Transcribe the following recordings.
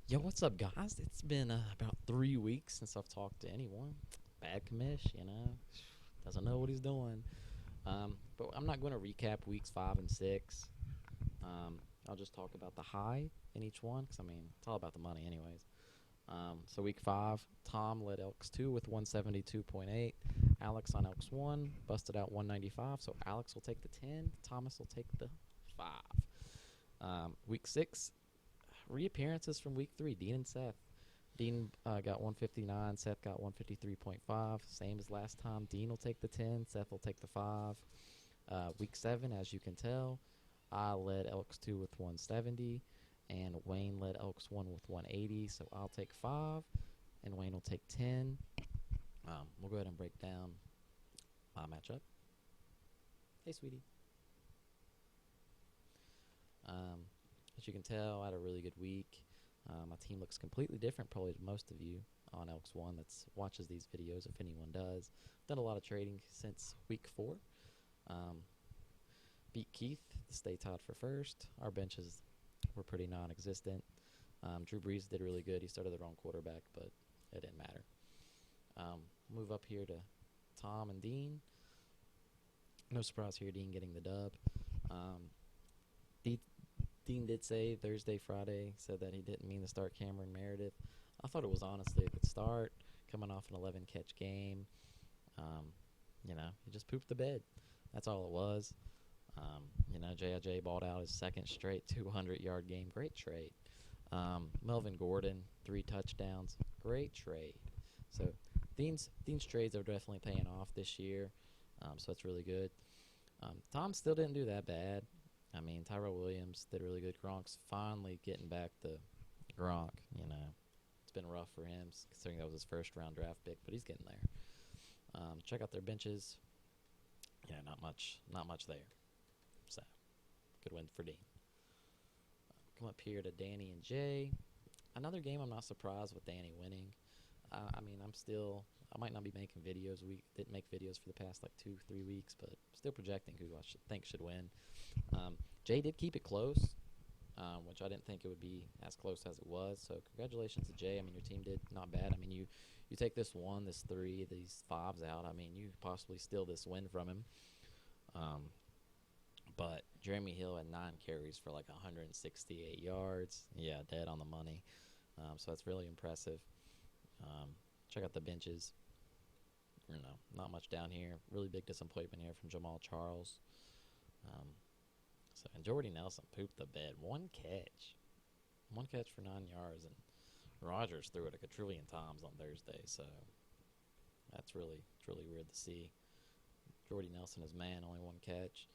Yo, what's up, guys? It's been about 3 weeks since I've talked to anyone. Bad commish, doesn't know what he's doing. But I'm not going to recap weeks 5 and 6. I'll just talk about the high in each one because, I mean, it's all about the money, anyways. So week 5, Tom led Elks 2 with 172.8. Alex on Elks 1 busted out 195. So Alex will take the 10. Thomas will take the 5. Week 6, reappearances from week 3, Dean and Seth. Dean got 159. Seth got 153.5. Same as last time. Dean will take the 10. Seth will take the 5. Week 7, as you can tell, I led Elks 2 with 170. And Wayne led Elks 1 with 180. So I'll take 5. And Wayne will take 10. We'll go ahead and break down my matchup. Hey, sweetie. As you can tell, I had a really good week. My team looks completely different probably to most of you on Elks 1 that watches these videos, if anyone does. Done a lot of trading since week 4. Beat Keith to stay tied for first. Our benches were pretty non-existent. Drew Brees did really good. He started the wrong quarterback, but it didn't matter. Move up here to Tom and Dean. No surprise here, Dean getting the dub. Dean did say Thursday, Friday, said that he didn't mean to start Cameron Meredith. I thought it was honestly a good start, coming off an 11-catch game. He just pooped the bed. That's all it was. J.I.J. balled out his second straight 200-yard game. Great trade. Melvin Gordon, 3 touchdowns. Great trade. So Dean's trades are definitely paying off this year, so that's really good. Tom still didn't do that bad. I mean, Tyrell Williams did really good. Gronk's finally getting back to Gronk. It's been rough for him considering that was his first-round draft pick, but he's getting there. Check out their benches. Not much there. So, good win for Dean. Come up here to Danny and Jay. Another game I'm not surprised with Danny winning. I might not be making videos. We didn't make videos for the past 2-3 weeks, but still projecting who I think should win. Jay did keep it close, which I didn't think it would be as close as it was. So congratulations to Jay. I mean, your team did not bad. I mean, you take this 1, this 3, these 5s out. I mean, you possibly steal this win from him. But Jeremy Hill had 9 carries for 168 yards. Yeah, dead on the money. So that's really impressive. Check out the benches. Not much down here. Really big disappointment here from Jamal Charles. And Jordy Nelson pooped the bed. 1 catch. 1 catch for 9 yards. And Rodgers threw it a quadrillion times on Thursday. So it's really weird to see. Jordy Nelson is man, only 1 catch.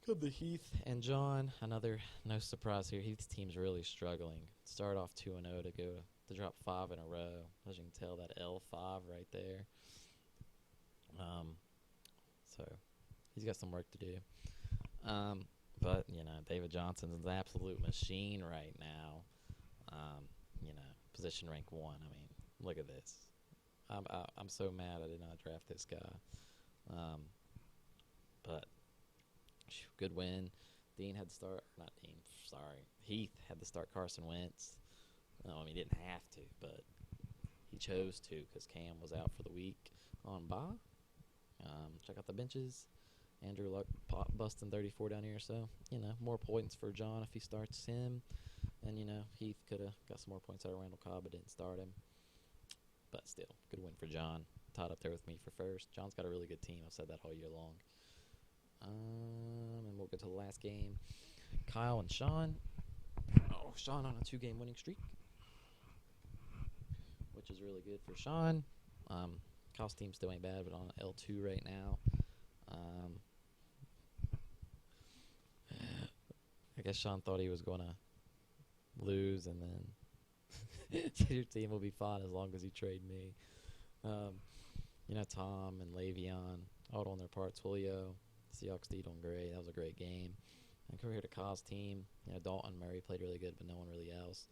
Good to Heath and John. Another no surprise here. Heath's team's really struggling. Start off 2-0 to drop 5 in a row. As you can tell, that L5 right there. So he's got some work to do. But David Johnson's an absolute machine right now. Position rank 1. I mean, look at this. I'm so mad I did not draft this guy. But good win. Dean had to start. Not Dean. Sorry, Heath had to start Carson Wentz. He didn't have to, but he chose to because Cam was out for the week on bye. Check out the benches. Andrew Luck busting 34 down here, so more points for John if he starts him. And Heath could have got some more points out of Randall Cobb, but didn't start him. But still, good win for John. Tied up there with me for first. John's got a really good team. I've said that all year long. And we'll get to the last game. Kyle and Sean. Oh, Sean on a 2-game winning streak, which is really good for Sean. Kyle's team still ain't bad, but on L2 right now. I guess Sean thought he was going to lose, and then your team will be fine as long as you trade me. Tom and Le'Veon all on their parts. Julio, Seahawks D doing great. That was a great game. And come here to Kyle's team. Dalton Murray played really good, but no one really else.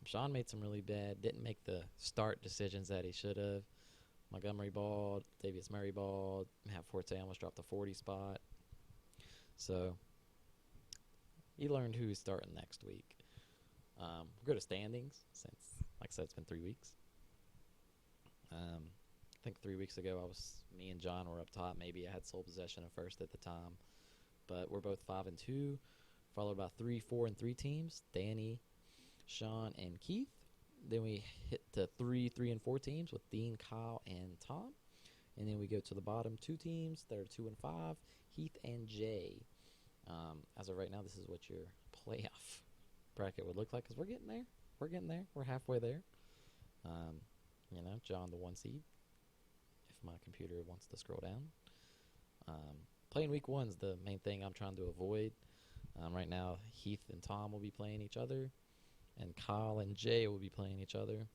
Sean made some really bad. Didn't make the start decisions that he should have. Montgomery balled. Davius Murray balled. Matt Forte almost dropped the 40 spot. So he learned who he's starting next week. We'll go to standings since, like I said, it's been 3 weeks. I think 3 weeks ago, me and John were up top. Maybe I had sole possession of first at the time, but we're both 5-2, followed by 3, 4, and 3 teams: Danny, Sean, and Keith. Then we hit to 3, 3, and 4 teams with Dean, Kyle, and Tom. And then we go to the bottom 2 teams that are 2 and 5, Heath and Jay. As of right now, this is what your playoff bracket would look like, because we're getting there. We're halfway there. John, the 1 seed, if my computer wants to scroll down. Playing week 1 is the main thing I'm trying to avoid. Right now, Heath and Tom will be playing each other, and Kyle and Jay will be playing each other.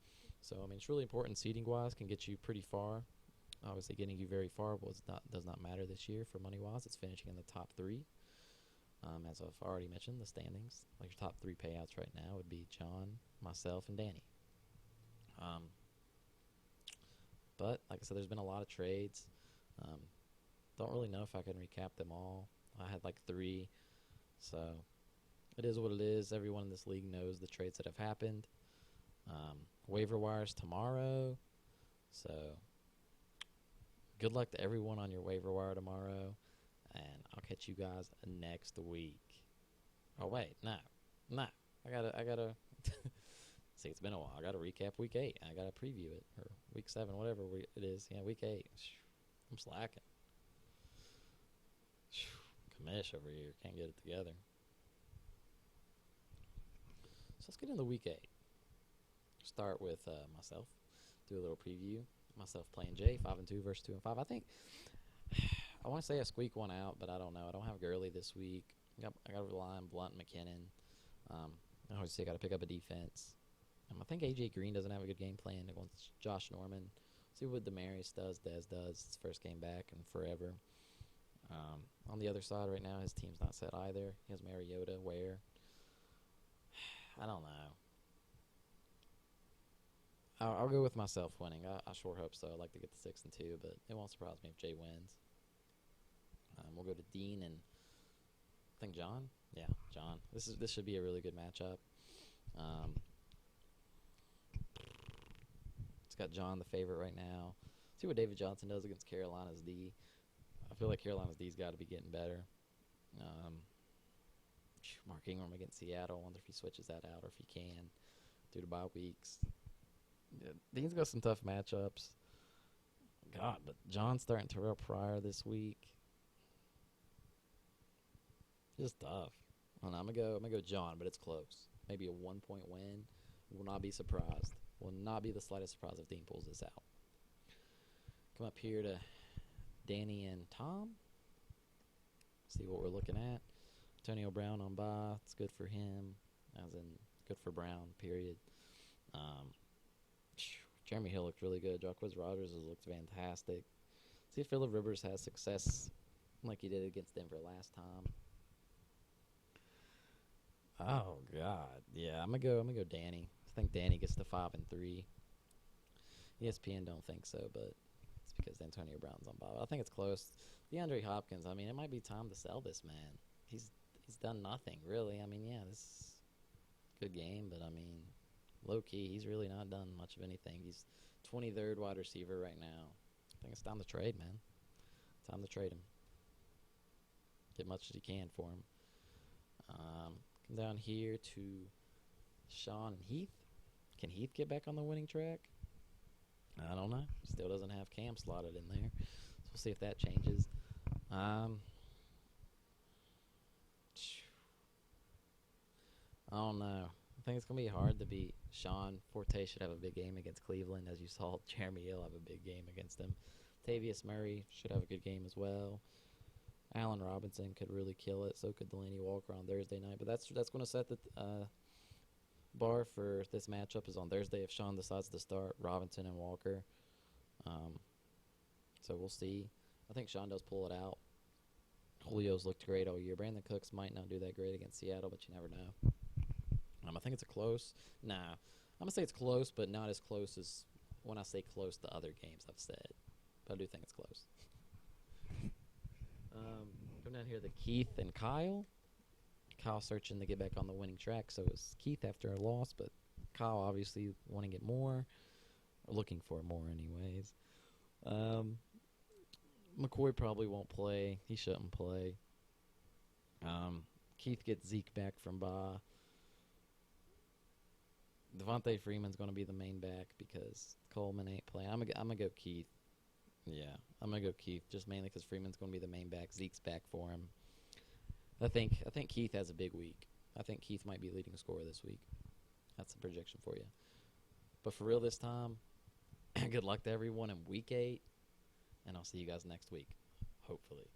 So, it's really important seeding-wise, can get you pretty far. Obviously, getting you very far does not matter this year for money-wise. It's finishing in the top 3. As I've already mentioned, the standings, like your top 3 payouts right now would be John, myself, and Danny. But, like I said, there's been a lot of trades. Don't really know if I can recap them all. I had like 3. So, it is what it is. Everyone in this league knows the trades that have happened. Waiver wires tomorrow. So, good luck to everyone on your waiver wire tomorrow. And I'll catch you guys next week. Oh, wait. No. I gotta. See, it's been a while. I gotta recap week 8. I gotta preview it. Or week 7, whatever it is. Yeah, week 8. I'm slacking. Commish over here. Can't get it together. So let's get into week 8. Start with myself. Do a little preview. Myself playing Jay, 5-2 versus 2 and 5. I think I want to say I squeak one out, but I don't know. I don't have Gurley this week. I got to rely on Blunt and McKinnon. Obviously, I got to pick up a defense. I think AJ Green doesn't have a good game plan against Josh Norman. See what Demaryius does. Dez does. His first game back in forever. On the other side right now, his team's not set either. He has Mariota, Ware. I don't know. I'll go with myself winning. I sure hope so. I'd like to get to 6-2, but it won't surprise me if Jay wins. We'll go to Dean and I think John. Yeah, John. This should be a really good matchup. It's got John the favorite right now. See what David Johnson does against Carolina's D. I feel like Carolina's D's got to be getting better. Mark Ingram against Seattle. I wonder if he switches that out or if he can due to bye weeks. Yeah, Dean's got some tough matchups. God, but John's starting Terrell Pryor this week. Just tough. I'm gonna go John, but it's close. Maybe a 1-point win. Will not be surprised. Will not be the slightest surprise if Dean pulls this out. Come up here to Danny and Tom. See what we're looking at. Antonio Brown on bye. It's good for him. As in, good for Brown, period. Jeremy Hill looked really good. Jacquizz Rodgers has looked fantastic. See if Phillip Rivers has success like he did against Denver last time. Oh God, yeah, I'm gonna go Danny. I think Danny gets to 5-3. ESPN don't think so, but it's because Antonio Brown's on bye. I think it's close. DeAndre Hopkins. It might be time to sell this man. He's done nothing really. Yeah, this is a good game, but low key, he's really not done much of anything. He's 23rd wide receiver right now. I think it's time to trade, man. Time to trade him. Get much as you can for him. Come down here to Sean and Heath. Can Heath get back on the winning track? I don't know. Still doesn't have Cam slotted in there. So we'll see if that changes. I don't know. I think it's going to be hard to beat Sean. Forte should have a big game against Cleveland. As you saw, Jeremy Hill have a big game against him. Tavius Murray should have a good game as well. Allen Robinson could really kill it. So could Delaney Walker on Thursday night. But that's going to set the bar for this matchup is on Thursday if Sean decides to start Robinson and Walker. So we'll see. I think Sean does pull it out. Julio's looked great all year. Brandon Cooks might not do that great against Seattle, but you never know. I think it's a close. Nah, I'm going to say it's close, but not as close as when I say close to other games I've said. But I do think it's close. Come down here to Keith and Kyle. Kyle searching to get back on the winning track. So is Keith after a loss, but Kyle obviously wanting it more, or looking for it more anyways. McCoy probably won't play. He shouldn't play. Keith gets Zeke back from bye. Devontae Freeman's going to be the main back because Coleman ain't playing. I'm gonna go Keith. Yeah, I'm gonna go Keith just mainly because Freeman's going to be the main back. Zeke's back for him. I think Keith has a big week. I think Keith might be leading scorer this week. That's the projection for you. But for real this time, good luck to everyone in Week 8, and I'll see you guys next week, hopefully.